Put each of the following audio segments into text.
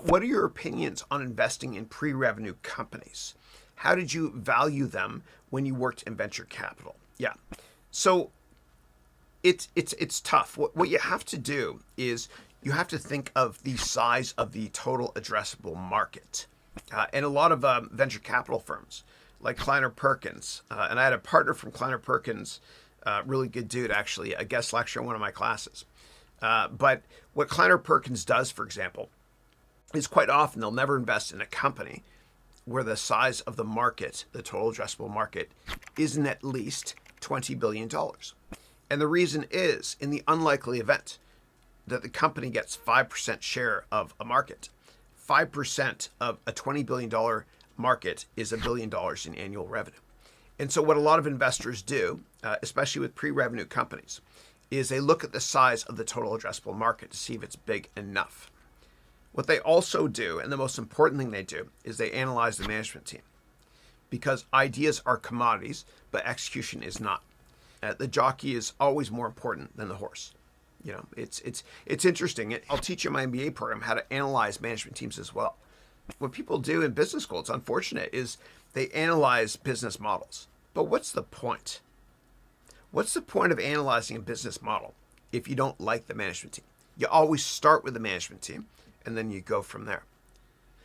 What are your opinions on investing in pre-revenue companies? How did you value them when you worked in venture capital? Yeah. So it's tough. What you have to do is you have to think of the size of the total addressable market. And a lot of venture capital firms like KLEINER Perkins, and I had a partner from KLEINER Perkins, really good dude, actually, a guest lecturer in one of my classes. But what KLEINER Perkins does, for example, is quite often they'll never invest in a company where the size of the market, the total addressable market, isn't at least $20 billion. And the reason is, in the unlikely event that the company gets 5% share of a market, 5% of a $20 billion market is $1 billion in annual revenue. And so what a lot of investors do, especially with pre-revenue companies, is they look at the size of the total addressable market to see if it's big enough. What they also do, and the most important thing they do, is they analyze the management team. Because ideas are commodities, but execution is not. The jockey is always more important than the horse. You know, it's interesting. I'll teach you in my MBA program how to analyze management teams as well. What people do in business school, it's unfortunate, is they analyze business models. But what's the point? What's the point of analyzing a business model if you don't like the management team? You always start with the management team, and then you go from there.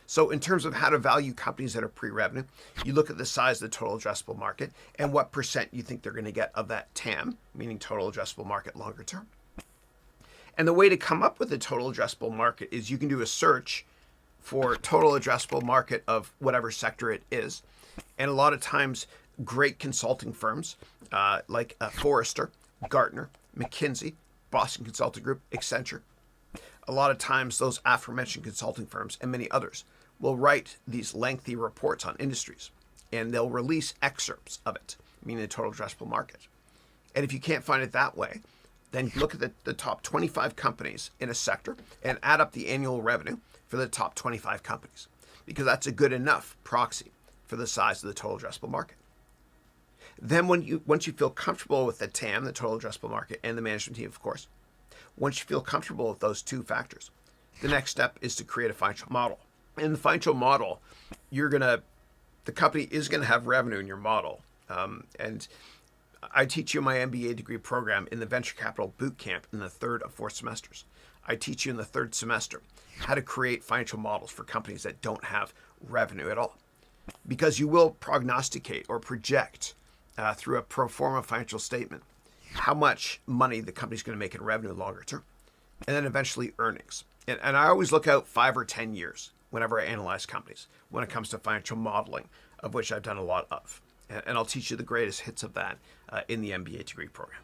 So in terms of how to value companies that are pre-revenue, you look at the size of the total addressable market and what percent you think they're going to get of that TAM, meaning total addressable market longer term. And the way to come up with the total addressable market is you can do a search for total addressable market of whatever sector it is. And a lot of times, great consulting firms like Forrester, Gartner, McKinsey, Boston Consulting Group, Accenture, a lot of times those aforementioned consulting firms and many others will write these lengthy reports on industries, and they'll release excerpts of it, meaning the total addressable market. And if you can't find it that way, then look at the top 25 companies in a sector and add up the annual revenue for the top 25 companies, because that's a good enough proxy for the size of the total addressable market. Then once you feel comfortable with the TAM, the total addressable market, and the management team, of course, once you feel comfortable with those two factors, the next step is to create a financial model. In the financial model, the company is going to have revenue in your model. And I teach you my MBA degree program in the Venture Capital Boot Camp in the 3rd of 4th semesters. I teach you in the 3rd semester how to create financial models for companies that don't have revenue at all. Because you will prognosticate or project through a pro forma financial statement how much money the company's going to make in revenue longer term, and then eventually earnings. And I always look out 5 or 10 years whenever I analyze companies when it comes to financial modeling, of which I've done a lot of. And I'll teach you the greatest hits of that in the MBA degree program.